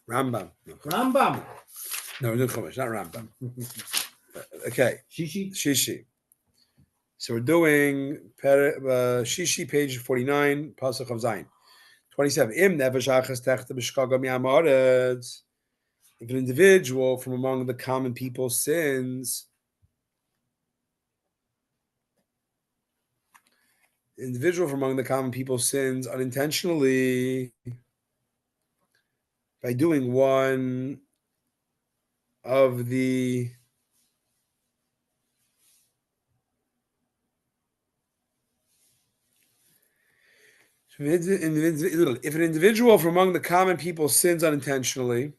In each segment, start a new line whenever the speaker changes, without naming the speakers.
Rambam. No,
Rambam.
no, Chumash, not Rambam. Okay. Shishi. So we're doing Shishi, page 49, Pasuk of Zayin. 27. If an individual from among the common people sins, unintentionally by doing one of the if an individual from among the common people sins unintentionally,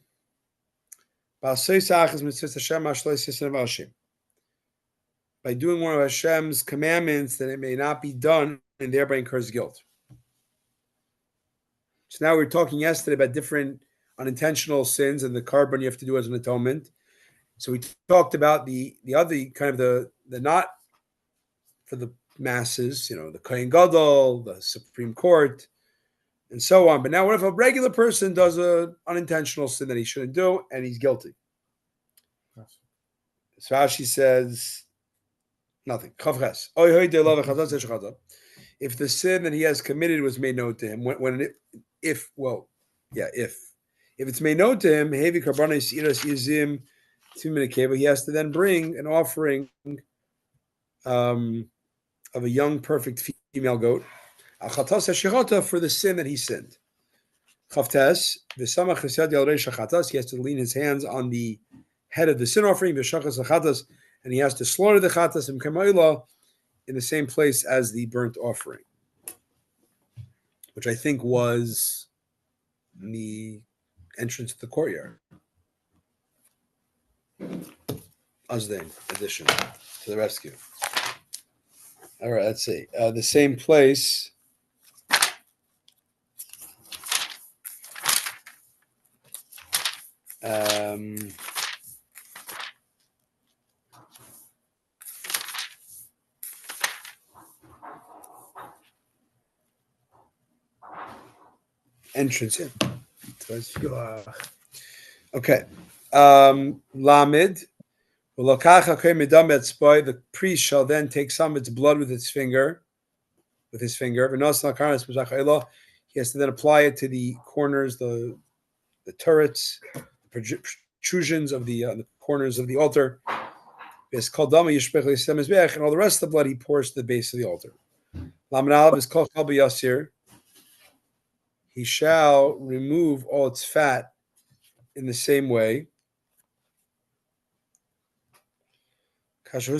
by doing one of Hashem's commandments, then it may not be done and thereby incurs guilt. So now we were talking yesterday about different unintentional sins and the carbon you have to do as an atonement. So we talked about the other kind of the not for the masses, the Kohen Gadol, the Supreme Court, and so on. But now what if a regular person does an unintentional sin that he shouldn't do and he's guilty? So Rashi says nothing. If the sin that he has committed was made known to him, if it's made known to him, he has to then bring an offering of a young, perfect female goat, for the sin that he sinned. He has to lean his hands on the head of the sin offering, and he has to slaughter the chatas in the same place as the burnt offering, which I think was the entrance to the courtyard. Uzdain addition to the rescue. All right, let's see. The same place. Entrance in. Okay. Lamed. The priest shall then take some of its blood with his finger. He has to then apply it to the corners, the turrets, protrusions of the corners of the altar. And all the rest of the blood he pours to the base of the altar. He shall remove all its fat in the same way. He shall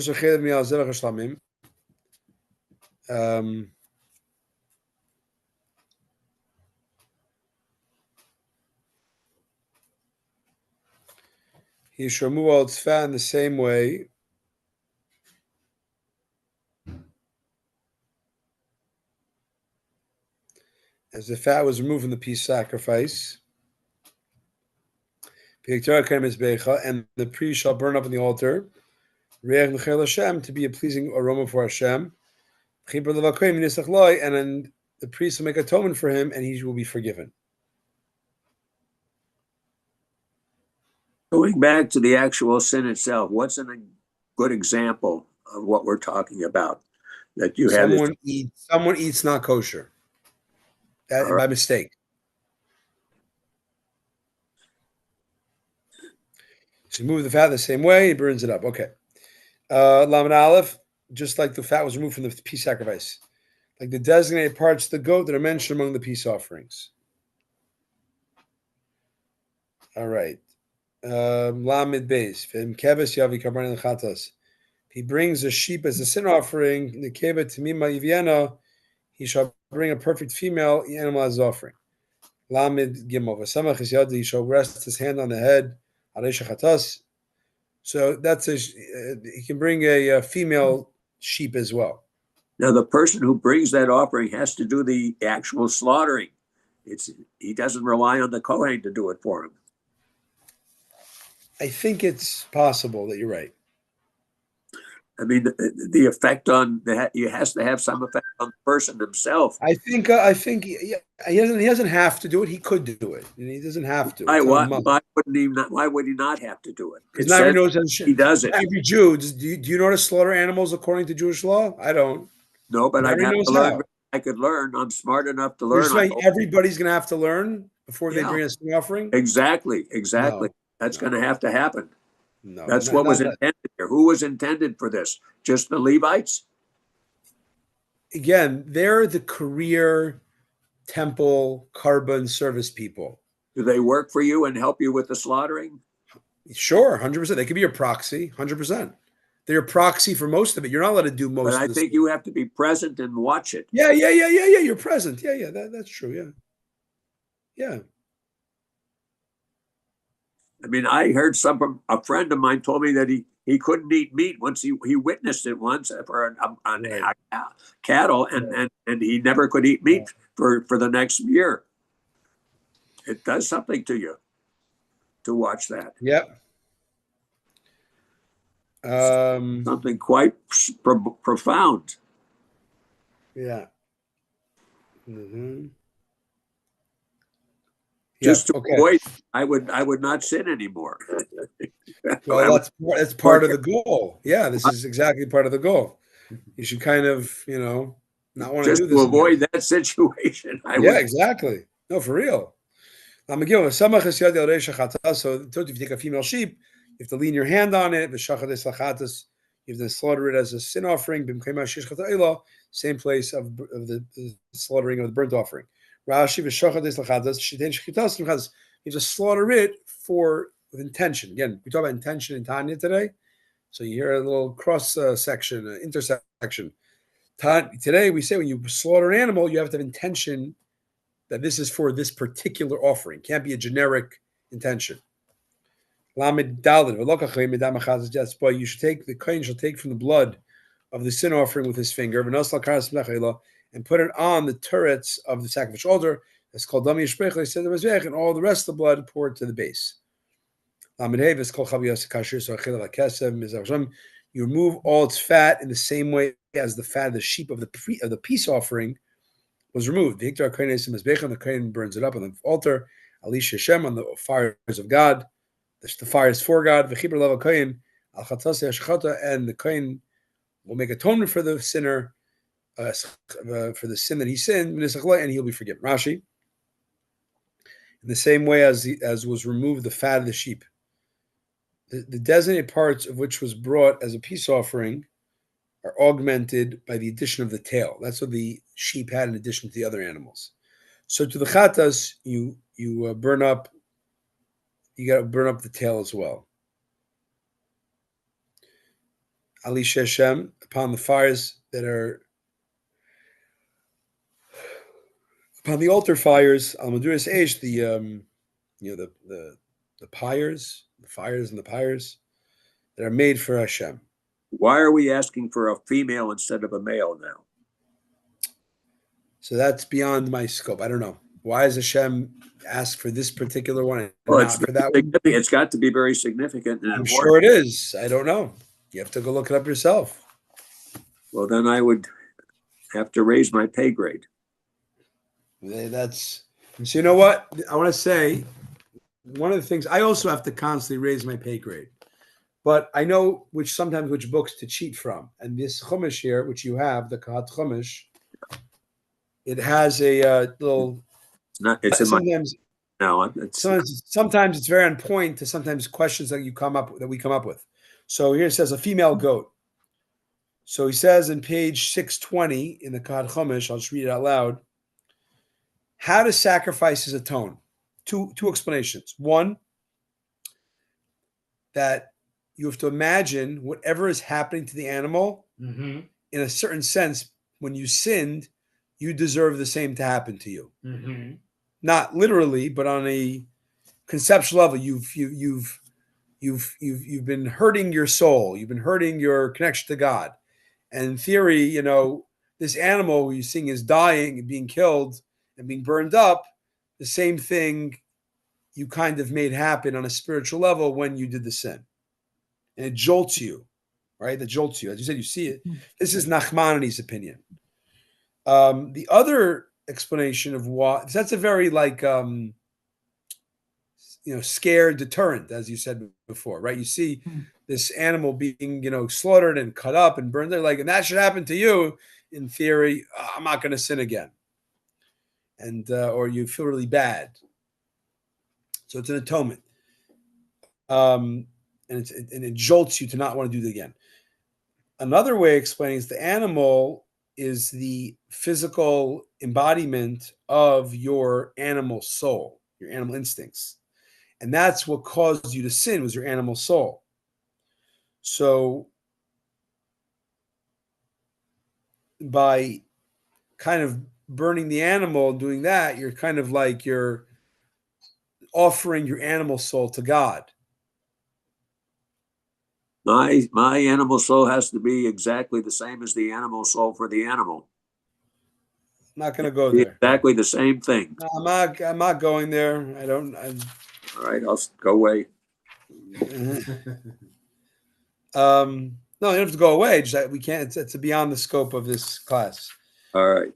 remove all its fat in the same way. As the fat was removed from the peace sacrifice. And the priest shall burn up on the altar to be a pleasing aroma for Hashem. And then the priest will make atonement for him and he will be forgiven.
Going back to the actual sin itself, what's a good example of what we're talking about? That you have
someone eats not kosher by mistake. So you move the fat the same way, he burns it up. Okay. Lamed Aleph, just like the fat was removed from the peace sacrifice, like the designated parts of the goat that are mentioned among the peace offerings. All right. Lamed Beis. He brings a sheep as a sin offering. Nekeva Tamima Yiviana, he shall bring a perfect female animal as offering. Lamed Gimel. He shall rest his hand on the head. So that's he can bring a female sheep as well.
Now the person who brings that offering has to do the actual slaughtering. He doesn't rely on the Kohen to do it for him.
I think it's possible that you're right.
I mean, the effect on that, it has to have some effect on the person himself.
I think he doesn't have to do it. He could do it. He doesn't have to. It's not a must.
Why would he not have to do it?
Because
It
not everyone
says
knows
he does it.
every Jew. Do you know how to slaughter animals according to Jewish law? I don't.
No, but
Not
I'd
everyone
have
knows
to learn.
how.
I could learn. I'm smart enough to
You're
learn.
saying everybody's going to have to learn before they
Yeah,
bring a sin offering?
exactly.
No,
That's
no,
going to have to happen.
no.
That's what
Not
was
that.
intended here. Who was intended for this? Just the Levites?
Again, they're the career temple carbon service people.
Do they work for you and help you with the slaughtering?
Sure, 100%. They could be your proxy, 100%. They're your proxy for most of it. You're not allowed to do
But
most
I
of this.
think you have to be present and watch it.
Yeah. You're present. Yeah. That's true. Yeah.
I mean, I heard a friend of mine told me that he couldn't eat meat once he witnessed it once for
Right.
cattle, and he never could eat meat for the next year. It does something to you to watch that.
Yep.
Something quite profound.
Yeah. Mm-hmm.
Just
Yep.
to
Okay.
avoid, I would not sin anymore.
Well, that's part of the goal. Yeah, this is exactly part of the goal. You should kind of, not want to
Just
do
to
this again.
avoid that situation.
Yeah, exactly. No, for real. So if you take a female sheep, you have to lean your hand on it. You have to slaughter it as a sin offering. Same place of the slaughtering of the burnt offering. Rashi you have to slaughter it with intention. Again, we talk about intention in Tanya today. So you hear a little cross section, intersection. Today we say when you slaughter an animal, you have to have intention that this is for this particular offering. Can't be a generic intention. Lamed Dalid, you should take the kohen shall take from the blood of the sin offering with his finger, and put it on the turrets of the sacrificial altar. It's called Dami Yishprech, and all the rest of the blood poured to the base. You remove all its fat in the same way as the fat of the sheep of the peace offering was removed. The kohen burns it up on the altar. Alish Hashem on the fires of God. The fire is for God. And the kohen will make atonement for the sinner, for the sin that he sinned, and he'll be forgiven. Rashi, in the same way as was removed the fat of the sheep, the designated parts of which was brought as a peace offering are augmented by the addition of the tail. That's what the sheep had in addition to the other animals. So to the chatas, you burn up. You got to burn up the tail as well. Ali Sheshem, upon the fires that are upon the altar fires, Al Maduras Eish, the pyres, the fires and the pyres that are made for Hashem.
Why are we asking for a female instead of a male now?
So that's beyond my scope. I don't know. Why does Hashem ask for this particular one and
not
for that one?
It's got to be very significant.
I'm sure it is. I don't know. You have to go look it up yourself.
Well, then I would have to raise my pay grade.
So you know what? I want to say one of the things, I also have to constantly raise my pay grade. But I know which books to cheat from. And this Chumash here, which you have, the Kahat Chumash, it has a little.
It's sometimes
it's very on point to sometimes questions that we come up with. So here it says a female goat. So he says in page 620 in the Kahat Chumash, I'll just read it out loud. How do sacrifices atone? Two explanations. One, that you have to imagine whatever is happening to the animal. Mm-hmm. In a certain sense, when you sinned, you deserve the same to happen to you. Mm-hmm. Not literally, but on a conceptual level, you've been hurting your soul. You've been hurting your connection to God. And in theory, this animal you're seeing is dying and being killed and being burned up. The same thing you kind of made happen on a spiritual level when you did the sin. And it jolts you, right? That jolts you. As you said, you see it. This is Nachmanides' opinion. The other explanation of why, that's a very scared deterrent, as you said before, right? You see this animal being, slaughtered and cut up and burned. They're like, and that should happen to you. In theory, I'm not going to sin again, and or you feel really bad. So it's an atonement, and it jolts you to not want to do it again. Another way of explaining is the animal is the physical embodiment of your animal soul, your animal instincts. And that's what caused you to sin, was your animal soul. So by kind of burning the animal and doing that, you're kind of like you're offering your animal soul to God.
My animal soul has to be exactly the same as the animal soul for the animal.
I'm not going to go there.
Exactly the same thing.
No, I'm not going there.
All right, I'll go away.
No, you don't have to go away. Just we can't. It's beyond the scope of this class.
All right.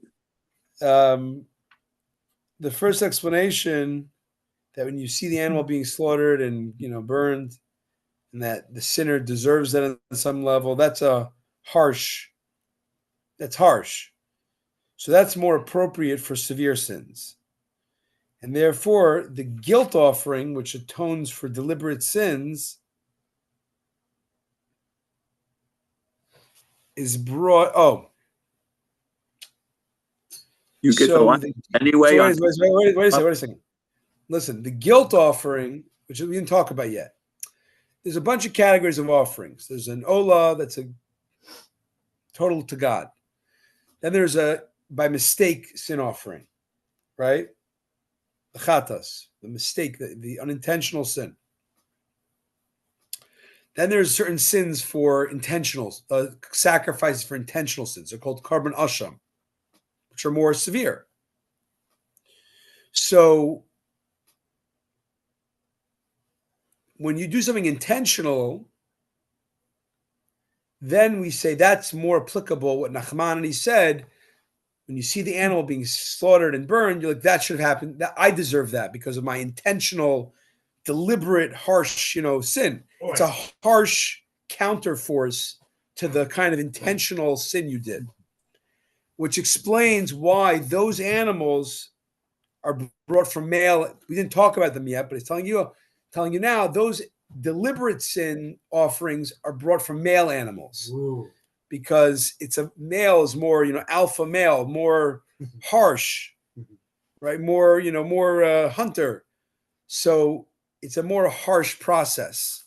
The first explanation that when you see the animal being slaughtered and burned, and that the sinner deserves that on some level, that's harsh. That's harsh. So that's more appropriate for severe sins. And therefore, the guilt offering, which atones for deliberate sins, is brought. Oh,
you could go on anyway.
Wait a second. Listen, the guilt offering, which we didn't talk about yet, there's a bunch of categories of offerings. There's an olah that's a total to God. Then there's a by mistake sin offering, right? The chatas, the mistake, the unintentional sin. Then there's certain sins for intentional, sacrifices for intentional sins. They're called carbon asham, which are more severe. So when you do something intentional, then we say that's more applicable. What Nachmanides said, when you see the animal being slaughtered and burned, you're like, that should have happened. I deserve that because of my intentional, deliberate, harsh, sin. Oh, it's a harsh counterforce to the kind of intentional sin you did, which explains why those animals are brought from male. We didn't talk about them yet, but it's telling you now, those deliberate sin offerings are brought from male animals. Ooh. Because it's a male is more, alpha male, more harsh, right? More, more hunter. So it's a more harsh process.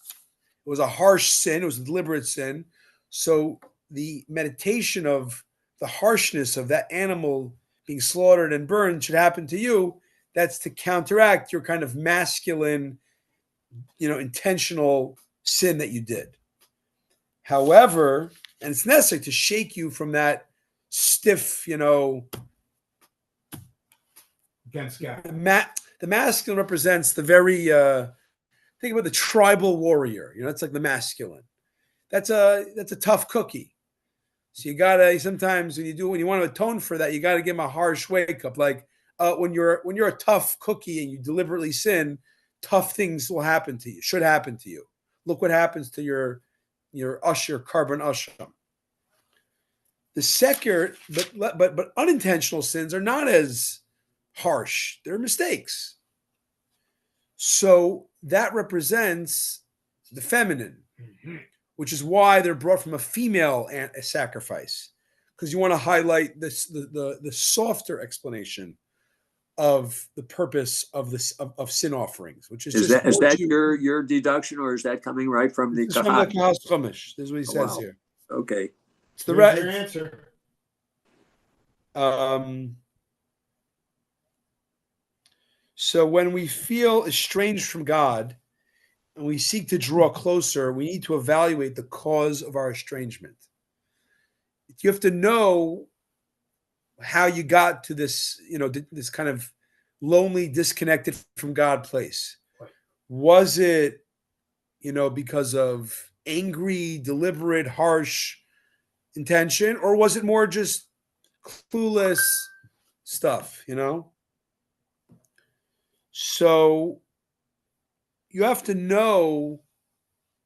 It was a harsh sin. It was a deliberate sin. So the meditation of the harshness of that animal being slaughtered and burned should happen to you. That's to counteract your kind of masculine, intentional sin that you did. However, and it's necessary to shake you from that stiff,
against God.
The masculine represents the very, think about the tribal warrior. It's like the masculine. That's a tough cookie. So you gotta sometimes when you want to atone for that, you gotta give him a harsh wake up. Like when you're a tough cookie and you deliberately sin, tough things will happen to you. Should happen to you. Look what happens to your usher, carbon usher. The second, but unintentional sins are not as harsh. They're mistakes. So that represents the feminine, which is why they're brought from a female sacrifice, because you want to highlight this the softer explanation of the purpose of this of sin offerings, which is
that your deduction, or is that coming right from the
Chumash? This is what he says here.
Okay,
it's the right
answer.
So when we feel estranged from God and we seek to draw closer, we need to evaluate the cause of our estrangement. You have to know how you got to this, this kind of lonely, disconnected from God place. Was it, because of angry, deliberate, harsh intention, or was it more just clueless stuff, So you have to know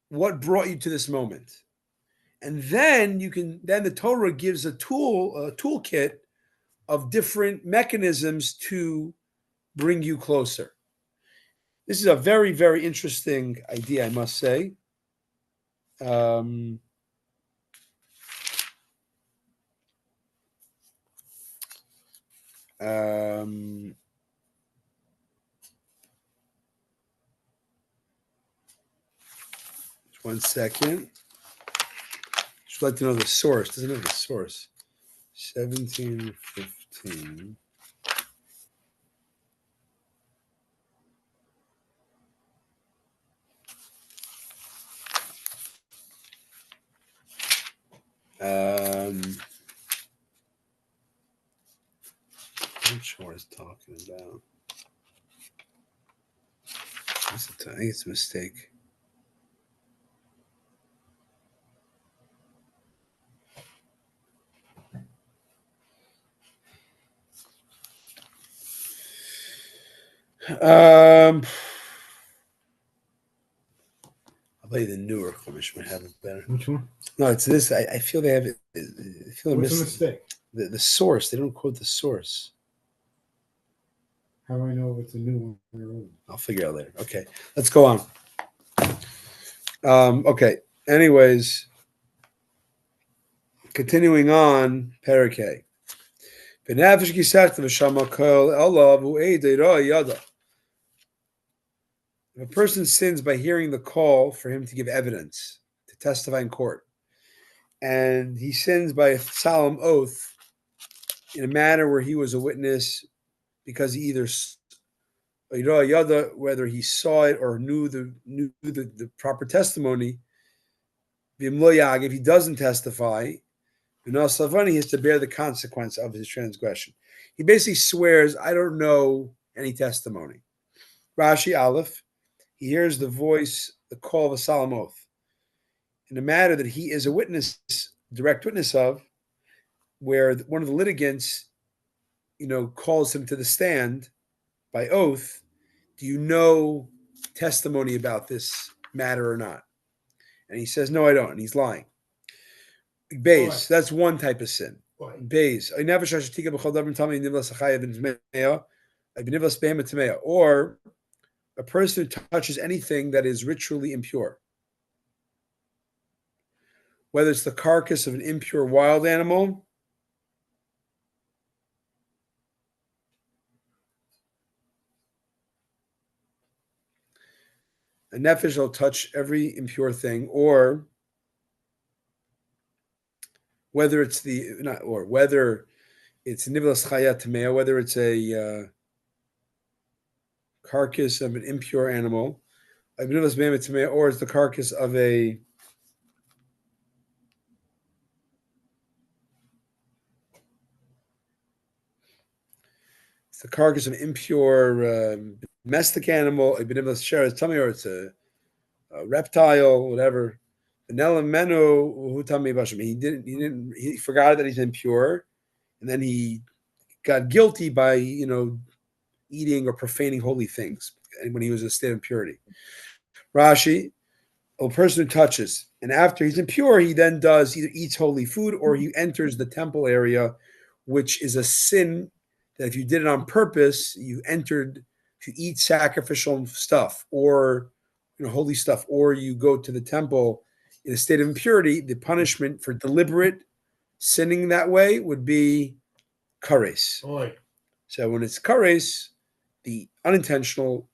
what brought you to this moment. And then the Torah gives a toolkit of different mechanisms to bring you closer. This is a very, very interesting idea, I must say. Um, 1 second. Just like to know the source. Doesn't know the source. 1715. I'm not sure what it's talking about. I think it's a mistake. I'll play the newer Chumash might have it better.
Which one?
No, it's this. I feel they have it. I feel
What's a mistake?
The source. They don't quote the source.
How do I know if it's a new one or old?
I'll figure it out later. Okay, let's go on. Okay. Anyways, continuing on, Perikei. If a person sins by hearing the call for him to give evidence, to testify in court, and he sins by a solemn oath in a manner where he was a witness because he either whether he saw it or knew the proper testimony, if he doesn't testify, he has to bear the consequence of his transgression. He basically swears, I don't know any testimony. Rashi Aleph, he hears the voice, the call of a solemn oath, in a matter that he is a witness, direct witness of, where one of the litigants, calls him to the stand by oath. Do you know testimony about this matter or not? And he says, no, I don't. And he's lying. Beis, that's one type of sin. Beis. Or a person who touches anything that is ritually impure. Whether it's the carcass of an impure wild animal, a nefesh will touch every impure thing, or whether it's whether it's nivlas chaya tamea, whether it's a carcass of an impure animal, or it's the carcass of it's the carcass of an impure domestic animal, or it's a reptile, whatever. He forgot that he's impure, and then he got guilty by eating or profaning holy things when he was in a state of impurity. Rashi, a person who touches, and after he's impure, he then either eats holy food or he enters the temple area, which is a sin that if you did it on purpose, you entered to eat sacrificial stuff or holy stuff, or you go to the temple in a state of impurity. The punishment for deliberate sinning that way would be kares. So when it's kares, the unintentional,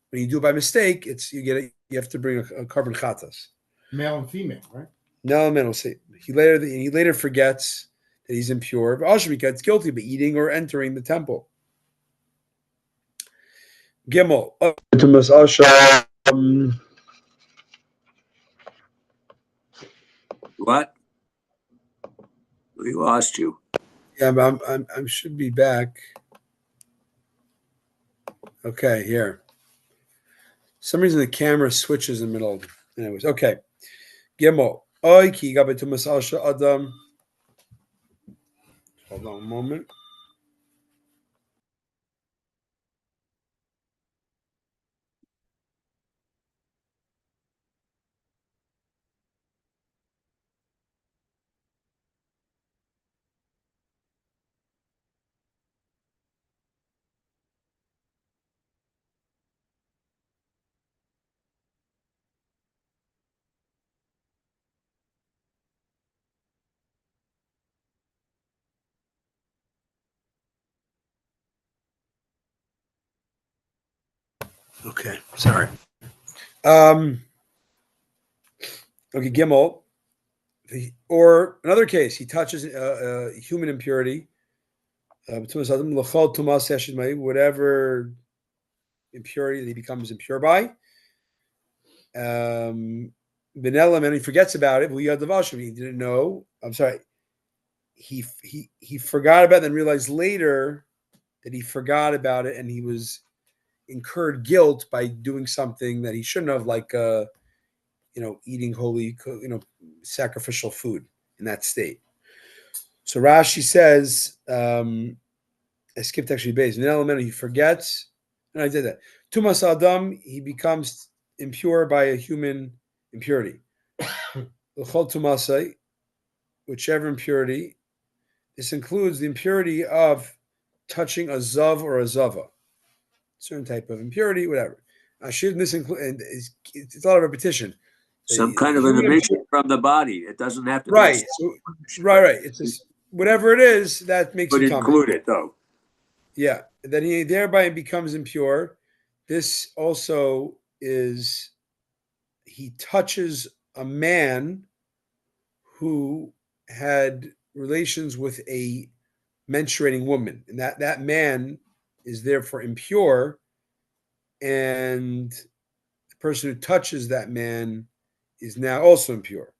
when you do it by mistake, you have to bring a carbon chatas.
Male and female, right?
No, man will say he later forgets that he's impure, but also gets guilty by eating or entering the temple. Gimel.
What? We lost you.
Yeah, but I should be back. Okay, here. For some reason the camera switches in the middle. Anyways, okay. Gimel. Oy ki gabe tumas al adam. Hold on a moment. Okay, sorry. Okay, Gimel. Or another case, he touches human impurity. Whatever impurity that he becomes impure by. Benelam, and he forgets about it. He didn't know. I'm sorry. He forgot about it and realized later that he forgot about it, and he was incurred guilt by doing something that he shouldn't have, like eating holy, sacrificial food in that state. So Rashi says, I skipped actually base. In elemental, he forgets, and I did that. Tumas Adam, he becomes impure by a human impurity. L'chol tumasai, whichever impurity. This includes the impurity of touching a zav or a zava, certain type of impurity, whatever. Shouldn't this include? And it's a lot of repetition.
Some kind of an emission from the body. It doesn't have to
right.
be
So, right. It's just whatever it is that makes
but
it
include it though.
Yeah, that he thereby becomes impure. This also is he touches a man who had relations with a menstruating woman, and that man is therefore impure, and the person who touches that man is now also impure.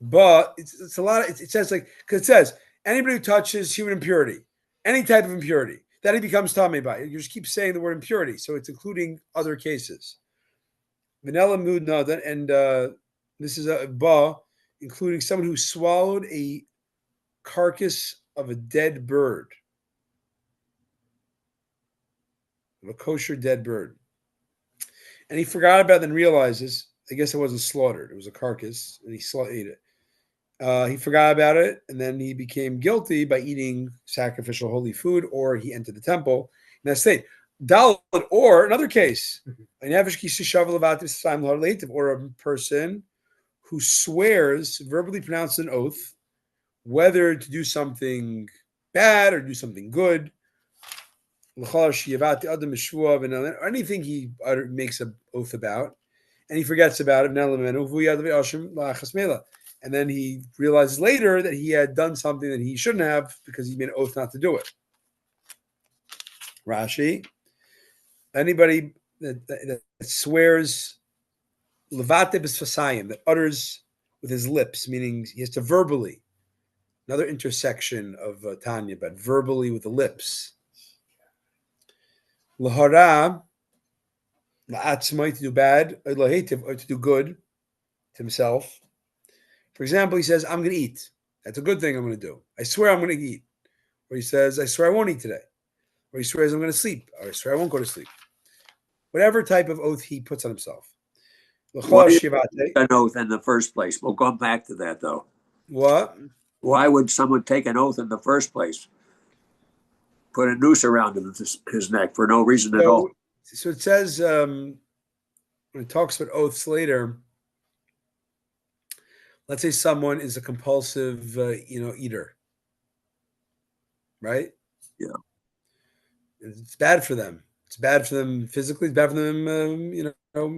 But it's a lot. It says because it says anybody who touches human impurity, any type of impurity, that he becomes tamei by. You just keep saying the word impurity, so it's including other cases. Vanilla mood nada, and this is a ba, including someone who swallowed a carcass of a dead bird, of a kosher dead bird, and he forgot about it and realizes, I guess it wasn't slaughtered; it was a carcass, and he ate it. He forgot about it, and then he became guilty by eating sacrificial holy food, or he entered the temple in that state. Dalit, or another case, or a person who swears, verbally pronounces an oath, whether to do something bad or do something good, anything he makes an oath about, and he forgets about it. And then he realizes later that he had done something that he shouldn't have because he made an oath not to do it. Rashi, anybody that swears levate b'sfasayim, that utters with his lips, meaning he has to verbally, another intersection of Tanya, but verbally with the lips. Lahara, la'atzmai, to do bad, or to do good to himself. For example, he says, I'm going to eat. That's a good thing I'm going to do. I swear I'm going to eat. Or he says, I swear I won't eat today. Or he swears I'm going to sleep. Or I swear I won't go to sleep. Whatever type of oath he puts on himself.
Why an oath in the first place? We'll come back to that though.
What?
Why would someone take an oath in the first place? Put a noose around his neck for no reason at all.
So it says, when it talks about oaths later, let's say someone is a compulsive, eater, right?
Yeah.
It's bad for them. It's bad for them physically. It's bad for them,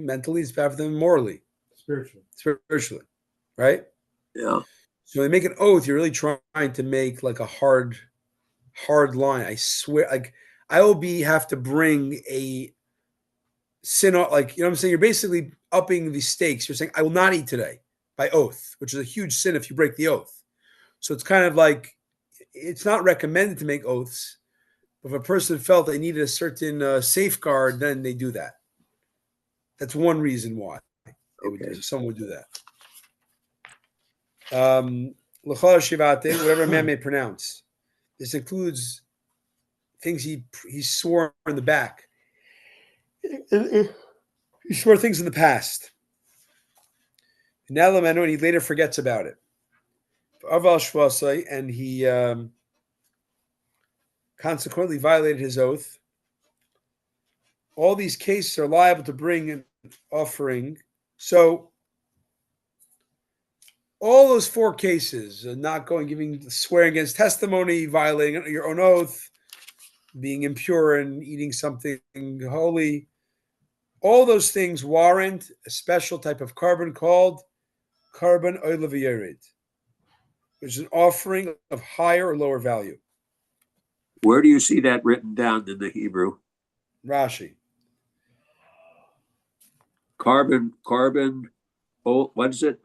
mentally. It's bad for them morally, spiritually, right?
Yeah.
So they make an oath. You're really trying to make like a hard line. I swear, like I will have to bring a sin, like what I'm saying. You're basically upping the stakes. You're saying I will not eat today by oath, which is a huge sin if you break the oath. So it's kind of like it's not recommended to make oaths. If a person felt they needed a certain safeguard, then they do that. That's one reason why someone would do that. L'chol shivate, whatever a man may pronounce. This includes things he swore in the back. He swore things in the past. And he later forgets about it. And he consequently violated his oath. All these cases are liable to bring an offering. So all those four cases, not going, swearing against testimony, violating your own oath, being impure and eating something holy, all those things warrant a special type of carbon called carbon oil v'yerid, which is an offering of higher or lower value.
Where do you see that written down in the Hebrew?
Rashi.
Carbon, oh, what is it?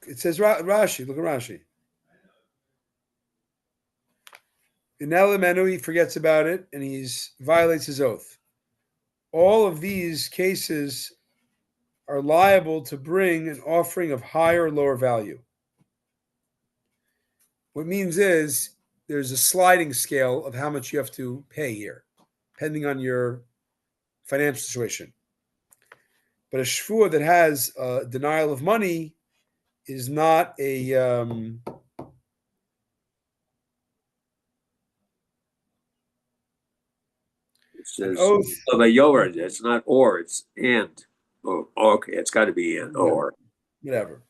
It says Rashi. Look at Rashi. In Elamenu, he forgets about it and he violates his oath. All of these cases are liable to bring an offering of higher or lower value. What it means is there's a sliding scale of how much you have to pay here, depending on your financial situation. But a shvuah that has a denial of money is not a
It says
oath
of a yor. It's not or, it's and. Oh, okay, it's got to be and or.
Whatever.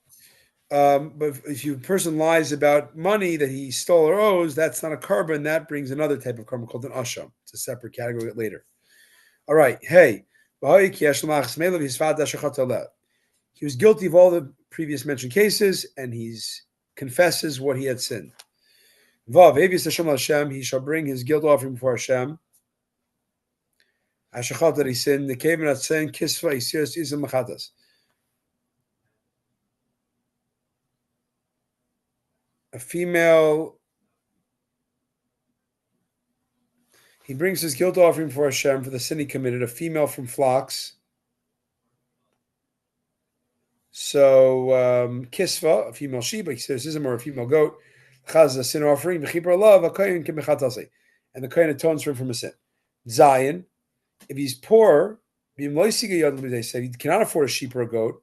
But if a person lies about money that he stole or owes, that's not a carbon. That brings another type of carbon called an asham. It's a separate category later. All right. Hey. He was guilty of all the previous mentioned cases, and he confesses what he had sinned. He shall bring his guilt offering before Hashem. That he sinned. The cave not saying kisva isiris izim machatas. A female. He brings his guilt offering before Hashem for the sin he committed. A female from flocks. So kisva, a female sheep, exorcism, or a female goat, chaz a sin offering, v'chibra love a kohen kemechatase, and the kohen atones for him from a sin. Zion, if he's poor, he cannot afford a sheep or a goat.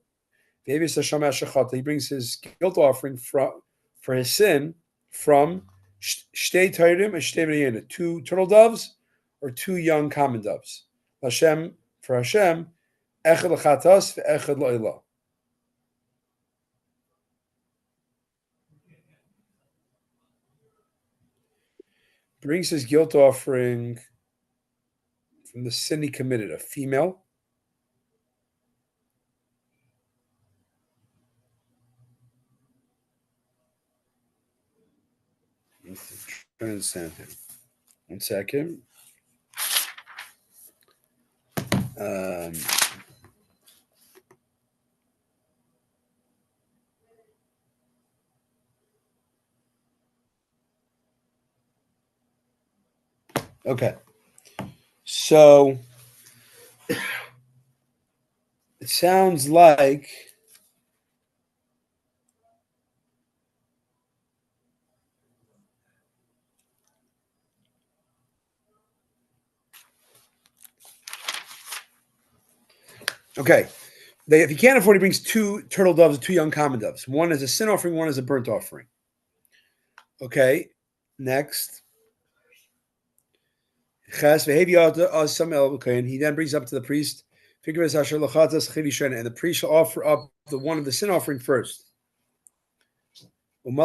He brings his guilt offering for his sin from shtei tayrim and shtei v'niyena, 2 turtle doves or 2 young common doves. Hashem for Hashem, echad l'chatas ve'echad lo'ilah. Brings his guilt offering from the sin he committed, a female. I'm trying to understand him. 1 second. Okay. So it sounds like okay. If he can't afford, he brings 2 turtle doves and 2 young common doves. One is a sin offering, one is a burnt offering. Okay. Next. He then brings up to the priest, and the priest shall offer up the one of the sin offering first. And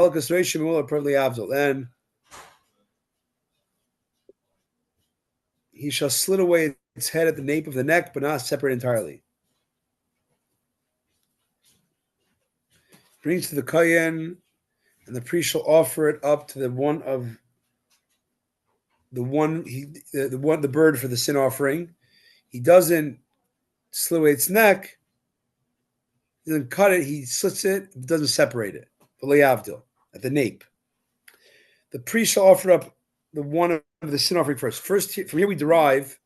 he shall slit away its head at the nape of the neck, but not separate entirely. Brings to the kohen, and the priest shall offer it up to the bird for the sin offering. He doesn't slit away its neck. He doesn't cut it. He slits it. Doesn't separate it. At the nape. The priest shall offer up the one of the sin offering first. From here we derive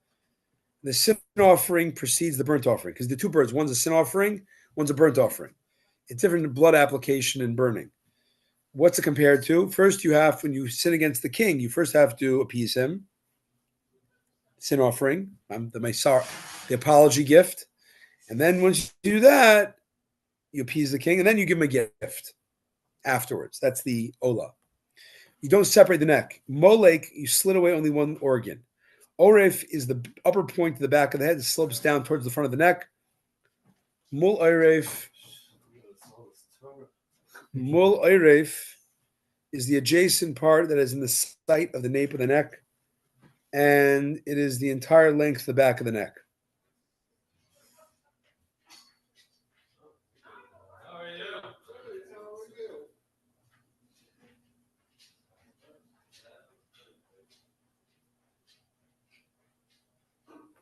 the sin offering precedes the burnt offering, because the 2 birds, one's a sin offering, one's a burnt offering. It's different than blood application and burning. What's it compared to? First, you have, when you sin against the king, you first have to appease him. Sin offering, the apology gift. And then once you do that, you appease the king, and then you give him a gift afterwards. That's the ola. You don't separate the neck. Molek, you slit away only one organ. Oref is the upper point to the back of the head. It slopes down towards the front of the neck. Mul Oref is the adjacent part that is in the sight of the nape of the neck, and it is the entire length of the back of the neck.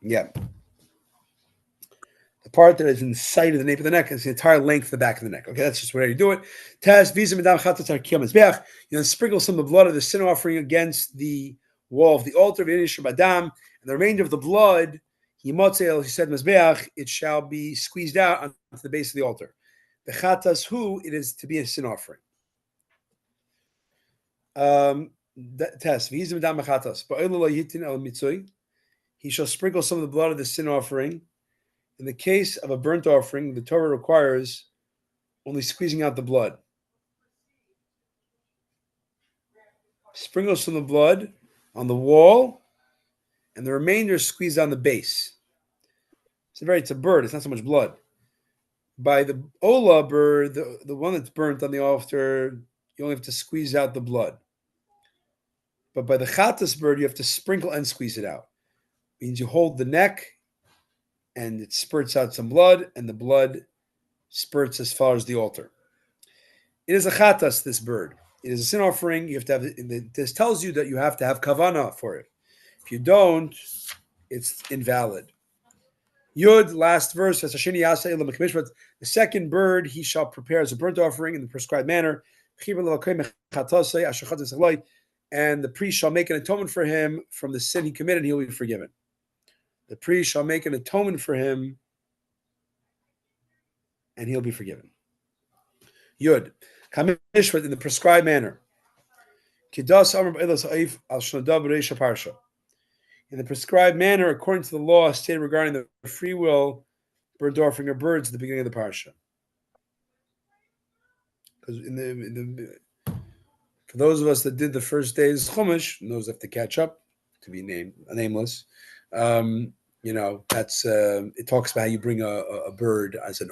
Yeah. The part that is in the sight of the nape of the neck is the entire length of the back of the neck. Okay, that's just where you do it. You then sprinkle some of the blood of the sin offering against the wall of the altar, and the remainder of the blood, he said, it shall be squeezed out onto the base of the altar. The chatas hu, it is to be a sin offering. He shall sprinkle some of the blood of the sin offering. In the case of a burnt offering, the Torah requires only squeezing out the blood. Sprinkle some of the blood on the wall, and the remainder squeezed on the base. It's a bird. It's not so much blood. By the ola bird, the one that's burnt on the altar, you only have to squeeze out the blood. But by the chatas bird, you have to sprinkle and squeeze it out. It means you hold the neck, and it spurts out some blood, and the blood spurts as far as the altar. It is a chatas, this bird. It is a sin offering. You have to have it. This tells you that you have to have kavana for it. If you don't, it's invalid. Yud, last verse. The second bird he shall prepare as a burnt offering in the prescribed manner. And the priest shall make an atonement for him from the sin he committed, and he will be forgiven. The priest shall make an atonement for him, and he'll be forgiven. Yud, kamishvat in the prescribed manner. In the prescribed manner, according to the law stated regarding the free will burnt offering of birds at the beginning of the parsha. Because for those of us that did the first day's Chumash, and those have to catch up to be nameless. That's it talks about how you bring a bird as an